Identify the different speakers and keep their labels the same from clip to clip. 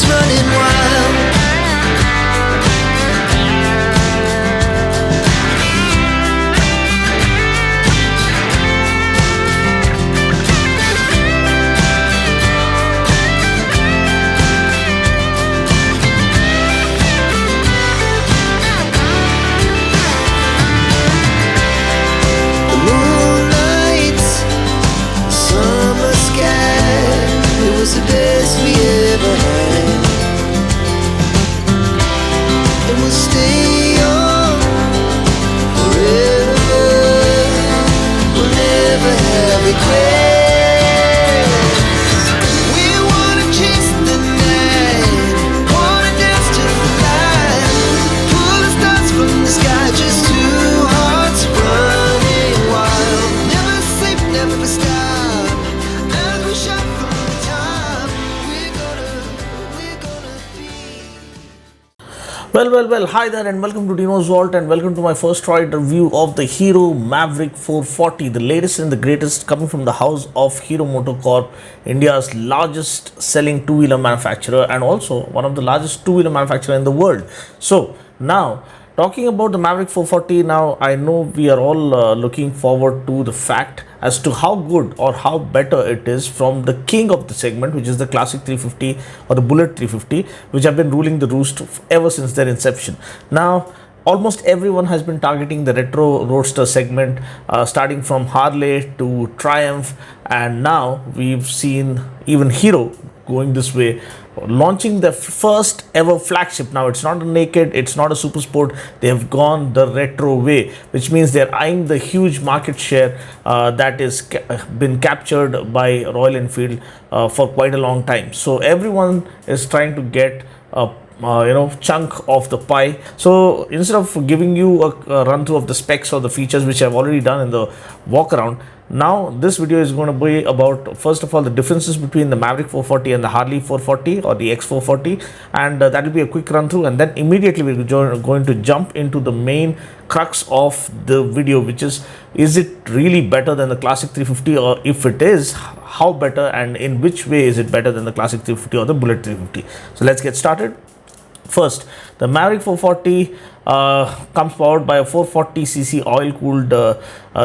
Speaker 1: running wild. The moonlight, summer sky, it was the best we ever had. And we'll stay on forever. We'll never have regrets. We wanna chase the night, wanna dance to the light, pull the stars from the sky, just two hearts running wild. Never sleep, never stop, as we shot from the top. We're gonna be.
Speaker 2: Well, hi there and welcome to Dino's Vault and welcome to my first ride review of the Hero Mavrick 440, the latest and the greatest coming from the house of Hero Motocorp, India's largest selling two-wheeler manufacturer and also one of the largest two-wheeler manufacturer in the world. So now, talking about the Mavrick 440, now I know we are all looking forward to the fact as to how good or how better it is from the king of the segment, which is the Classic 350 or the Bullet 350, which have been ruling the roost ever since their inception. Now, almost everyone has been targeting the retro roadster segment, starting from Harley to Triumph, and now we've seen even Hero going this way, launching the first ever flagship. Now it's not a naked, it's not a super sport, they have gone the retro way, which means they're eyeing the huge market share that is been captured by Royal Enfield for quite a long time. So everyone is trying to get a chunk of the pie. So instead of giving you a run through of the specs or the features, which I've already done in the walk around, now this video is going to be about, first of all, the differences between the Mavrick 440 and the Harley 440 or the X440, and that will be a quick run through, and then immediately we're going to jump into the main crux of the video, which is it really better than the Classic 350, or if it is, how better and in which way is it better than the Classic 350 or the Bullet 350. So let's get started. First, the Mavrick 440 comes powered by a 440cc oil-cooled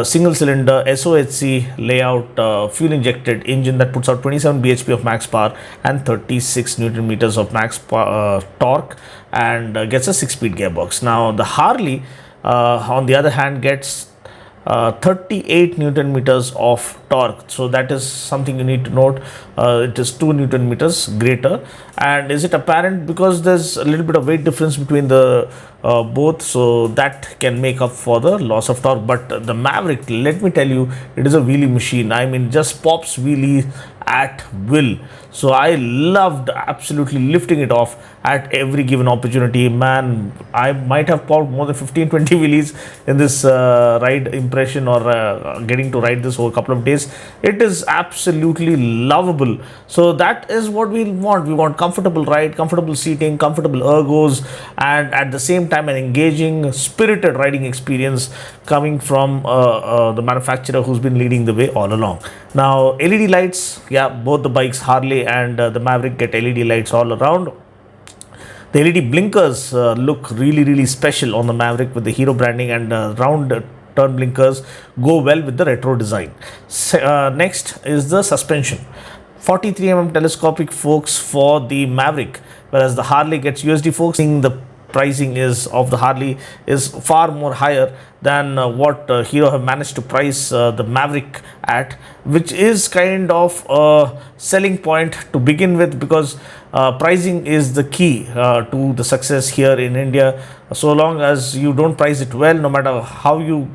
Speaker 2: single-cylinder SOHC layout fuel-injected engine that puts out 27 bhp of max power and 36 Newton meters of max torque, and gets a 6-speed gearbox. Now, the Harley, on the other hand, gets 38 Newton meters of torque. So that is something you need to note. It is 2 Newton meters greater. And is it apparent? Because there's a little bit of weight difference between the both, so that can make up for the loss of torque. But the Mavrick, let me tell you, it is a wheelie machine. I mean, just pops wheelie at will. So I loved absolutely lifting it off at every given opportunity. Man, I might have popped more than 15-20 wheelies in this ride impression, or getting to ride this over a couple of days. It is absolutely lovable. So that is what we want. We want comfortable ride, comfortable seating, comfortable ergos, and at the same time an engaging, spirited riding experience coming from the manufacturer who's been leading the way all along. Now, LED lights, yeah, both the bikes, Harley and the Mavrick, get LED lights all around. The LED blinkers look really special on the Mavrick with the Hero branding, and round turn blinkers go well with the retro design. Next is the suspension. 43mm telescopic forks for the Mavrick, whereas the Harley gets USD forks. The pricing is of the Harley is far more higher than what Hero have managed to price the Mavrick at, which is kind of a selling point to begin with, because pricing is the key to the success here in India. So long as you don't price it well, no matter how you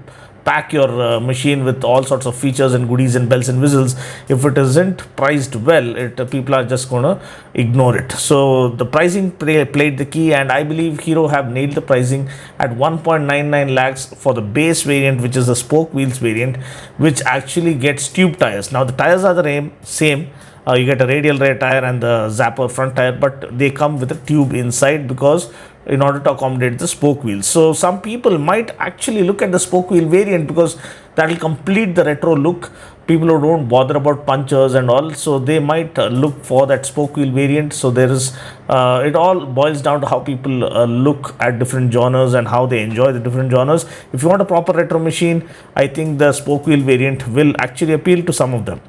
Speaker 2: pack your machine with all sorts of features and goodies and bells and whistles, if it isn't priced well, people are just gonna ignore it. So the pricing played the key, and I believe Hero have nailed the pricing at 1.99 lakhs for the base variant, which is the spoke wheels variant, which actually gets tube tires. Now the tires are the same. You get a radial rear tire and the zapper front tire, but they come with a tube inside, because in order to accommodate the spoke wheels. So some people might actually look at the spoke wheel variant, because that will complete the retro look. People who don't bother about punchers and all, so they might look for that spoke wheel variant. So there is it all boils down to how people look at different genres and how they enjoy the different genres. If you want a proper retro machine, I think the spoke wheel variant will actually appeal to some of them.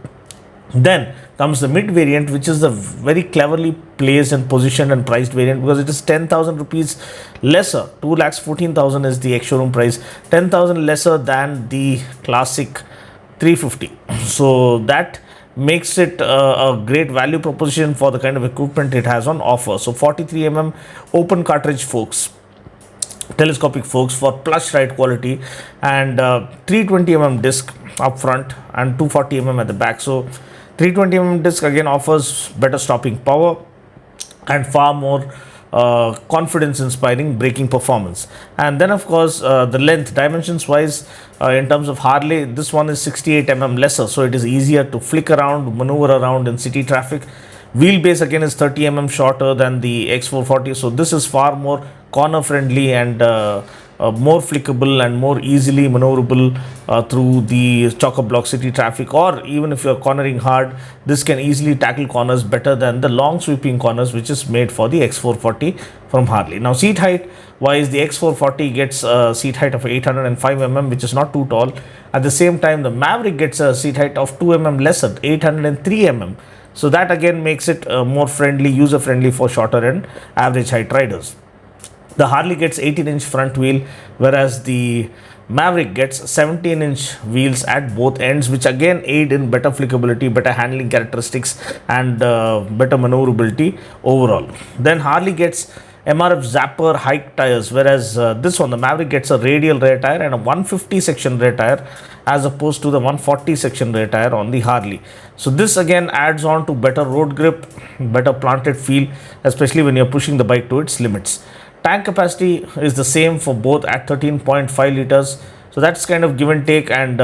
Speaker 2: Then comes the mid variant, which is the very cleverly placed and positioned and priced variant, because it is 10,000 rupees lesser. 2,14,000 is the ex-showroom price, 10,000 lesser than the classic 350. So that makes it a great value proposition for the kind of equipment it has on offer. So 43 open cartridge forks, telescopic forks for plush ride quality, and 320 disc up front and 240 at the back. So 320 disc again offers better stopping power and far more confidence inspiring braking performance. And then of course the length dimensions wise, in terms of Harley, this one is 68 lesser, so it is easier to flick around, maneuver around in city traffic. Wheelbase again is 30 shorter than the X440, so this is far more corner friendly and more flickable and more easily maneuverable through the chock-a-block city traffic, or even if you're cornering hard, this can easily tackle corners better than the long sweeping corners which is made for the X440 from Harley. Now seat height wise, the X440 gets a seat height of 805 which is not too tall. At the same time, the Mavrick gets a seat height of 2 lesser, 803 so that again makes it more friendly, user friendly for shorter and average height riders. The Harley gets 18-inch front wheel, whereas the Mavrick gets 17-inch wheels at both ends, which again aid in better flickability, better handling characteristics, and better maneuverability overall. Then Harley gets MRF Zapper hike tires, whereas this one, the Mavrick, gets a radial rear tire and a 150 section rear tire as opposed to the 140 section rear tire on the Harley. So this again adds on to better road grip, better planted feel, especially when you're pushing the bike to its limits. Tank capacity is the same for both at 13.5 liters. So that's kind of give and take, and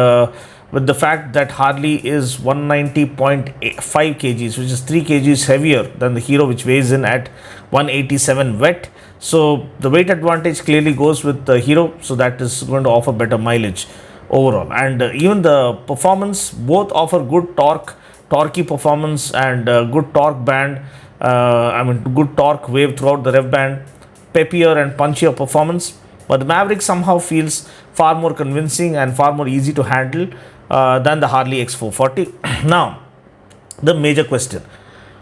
Speaker 2: with the fact that Harley is 190.5 kgs, which is 3 kgs heavier than the Hero, which weighs in at 187 wet. So the weight advantage clearly goes with the Hero. So that is going to offer better mileage overall. And even the performance, both offer good torquey performance and good torque band. Good torque wave throughout the rev band, peppier and punchier performance, but the Mavrick somehow feels far more convincing and far more easy to handle than the Harley X440. Now, the major question: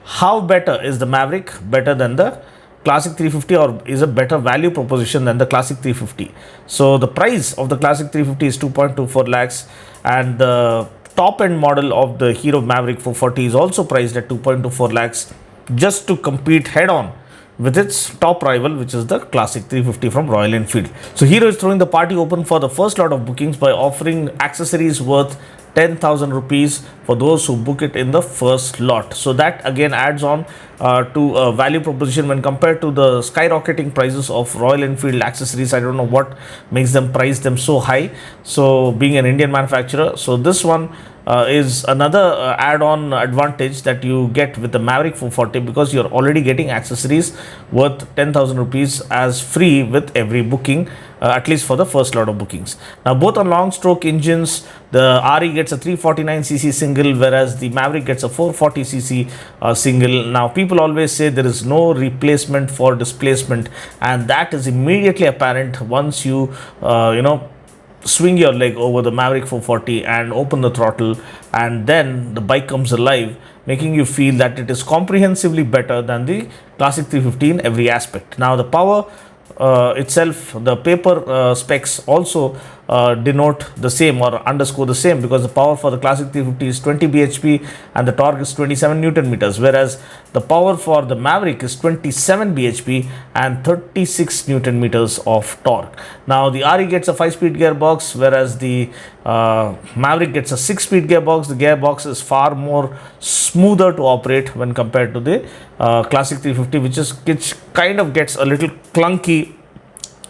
Speaker 2: how better is the Mavrick better than the Classic 350, or is a better value proposition than the Classic 350? So the price of the Classic 350 is 2.24 lakhs, and the top end model of the Hero Mavrick 440 is also priced at 2.24 lakhs, just to compete head on with its top rival, which is the Classic 350 from Royal Enfield. So Hero is throwing the party open for the first lot of bookings by offering accessories worth 10,000 rupees for those who book it in the first lot. So that again adds on to a value proposition when compared to the skyrocketing prices of Royal Enfield accessories. I don't know what makes them price them so high. So being an Indian manufacturer, so this one is another add-on advantage that you get with the Mavrick 440, because you're already getting accessories worth 10,000 rupees as free with every booking, at least for the first lot of bookings. Now both are long stroke engines. The RE gets a 349cc single, whereas the Mavrick gets a 440cc single. Now people always say there is no replacement for displacement, and that is immediately apparent once you swing your leg over the Mavrick 440 and open the throttle, and then the bike comes alive, making you feel that it is comprehensively better than the Classic 350 in every aspect. Now the power itself, the paper specs also denote the same or underscore the same, because the power for the Classic 350 is 20 bhp and the torque is 27 newton meters, whereas the power for the Mavrick is 27 bhp and 36 newton meters of torque. Now the RE gets a 5-speed gearbox, whereas the Mavrick gets a 6-speed gearbox. The gearbox is far more smoother to operate when compared to the Classic 350, which kind of gets a little clunky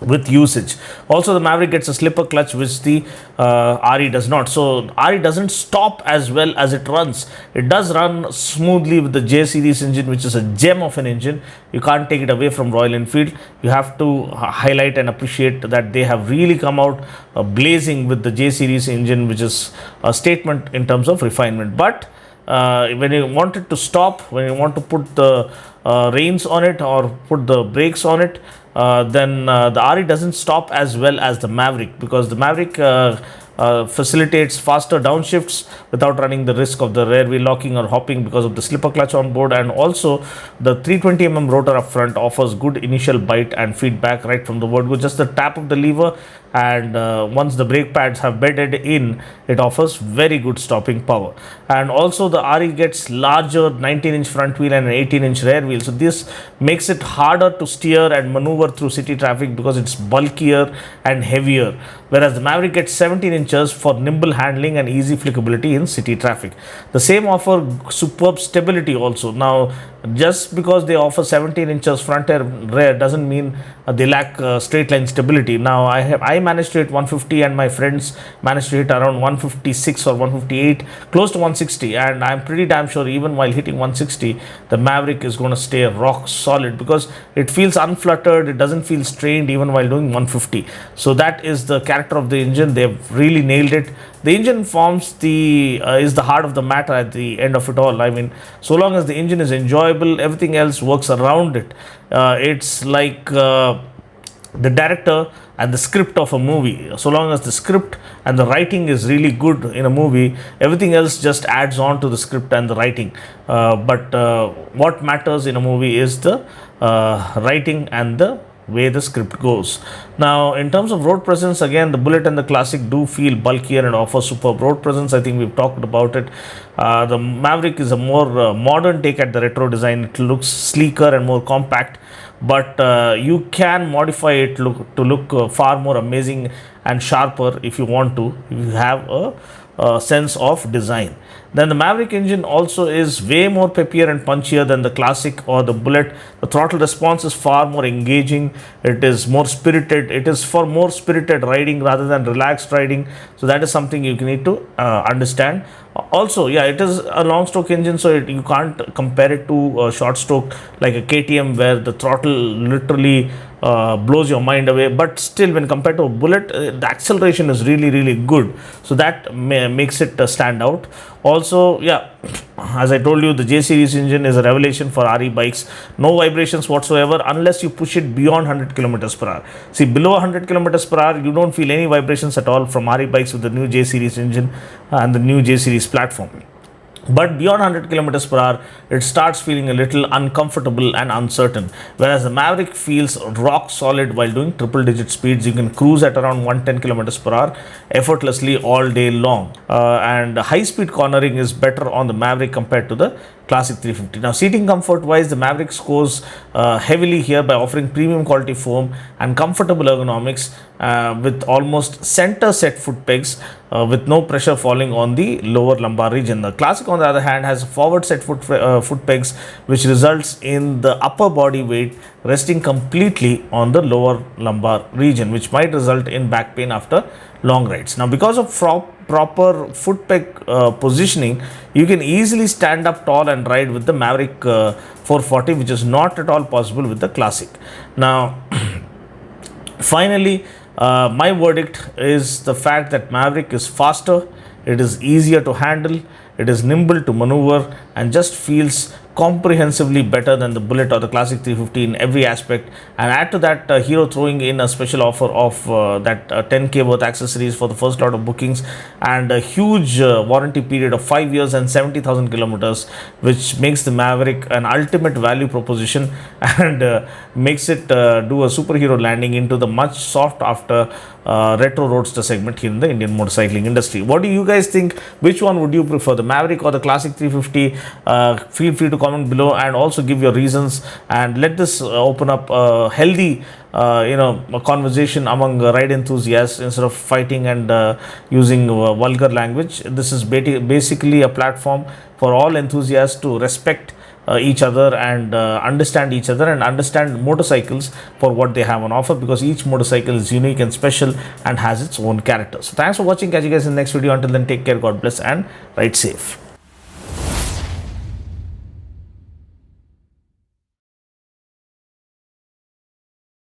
Speaker 2: with usage. Also, the Maverick gets a slipper clutch, which the RE does not. So RE doesn't stop as well as it runs. It does run smoothly with the J series engine, which is a gem of an engine. You can't take it away from Royal Enfield. You have to highlight and appreciate that they have really come out blazing with the J series engine, which is a statement in terms of refinement. But when you want it to stop, when you want to put the reins on it or put the brakes on it, then the RE doesn't stop as well as the Maverick, because the Maverick facilitates faster downshifts without running the risk of the rear wheel locking or hopping because of the slipper clutch on board. And also the 320 rotor up front offers good initial bite and feedback right from the word go. Just the tap of the lever, and once the brake pads have bedded in, it offers very good stopping power. And also the RE gets larger 19-inch front wheel and an 18-inch rear wheel, so this makes it harder to steer and maneuver through city traffic because it's bulkier and heavier, whereas the Maverick gets 17 inches for nimble handling and easy flickability in city traffic. The same offer superb stability also. Now, just because they offer 17 inches front and rear doesn't mean they lack straight line stability. Now, I managed to hit 150, and my friends managed to hit around 156 or 158, close to 160, and I'm pretty damn sure even while hitting 160, the Maverick is going to stay rock solid because it feels unfluttered, it doesn't feel strained even while doing 150. So that is the character of the engine. They've really nailed it. The engine forms the is the heart of the matter at the end of it all. I mean, so long as the engine is enjoyable, everything else works around it. It's like the director and the script of a movie. So long as the script and the writing is really good in a movie, everything else just adds on to the script and the writing. But what matters in a movie is the writing and the way the script goes. Now, in terms of road presence, again, the Bullet and the Classic do feel bulkier and offer superb road presence. I think we've talked about it. The Maverick is a more modern take at the retro design. It looks sleeker and more compact, but you can modify it to look far more amazing and sharper if you want to, if you have a sense of design. Then the Maverick engine also is way more peppier and punchier than the Classic or the Bullet. The throttle response is far more engaging. It is more spirited. It is for more spirited riding rather than relaxed riding. So that is something you need to understand. Also, yeah, it is a long stroke engine, so you can't compare it to a short stroke like a KTM where the throttle literally blows your mind away. But still, when compared to a Bullet, the acceleration is really good, so that makes it stand out. Also, yeah, as I told you, the J series engine is a revelation for RE bikes. No vibrations whatsoever unless you push it beyond 100 kilometers per hour. See, below 100 kilometers per hour, you don't feel any vibrations at all from RE bikes with the new J series engine and the new J series platform. But beyond 100 kilometers per hour, it starts feeling a little uncomfortable and uncertain. Whereas the Maverick feels rock solid while doing triple digit speeds. You can cruise at around 110 kilometers per hour effortlessly all day long. And high speed cornering is better on the Maverick compared to the Classic 350. Now, seating comfort wise, the Maverick scores heavily here by offering premium quality foam and comfortable ergonomics with almost center set foot pegs with no pressure falling on the lower lumbar region. The Classic, on the other hand, has forward set foot pegs, which results in the upper body weight resting completely on the lower lumbar region, which might result in back pain after long rides. Now, because of proper foot peg positioning, you can easily stand up tall and ride with the Maverick 440, which is not at all possible with the Classic. Now, finally, my verdict is the fact that Maverick is faster, it is easier to handle, it is nimble to maneuver, and just feels comprehensively better than the Bullet or the Classic 350 in every aspect. And add to that, Hero throwing in a special offer of that 10k worth accessories for the first lot of bookings, and a huge warranty period of 5 years and 70,000 kilometers, which makes the Maverick an ultimate value proposition and makes it do a superhero landing into the much sought after retro roadster segment here in the Indian motorcycling industry. What do you guys think? Which one would you prefer, the Maverick or the Classic 350? Feel free to comment below and also give your reasons, and let this open up a healthy a conversation among ride enthusiasts instead of fighting and using vulgar language. This is basically a platform for all enthusiasts to respect each other and understand each other and understand motorcycles for what they have on offer, because each motorcycle is unique and special and has its own character. So thanks for watching. Catch you guys in the next video. Until then, take care, God bless, and ride safe.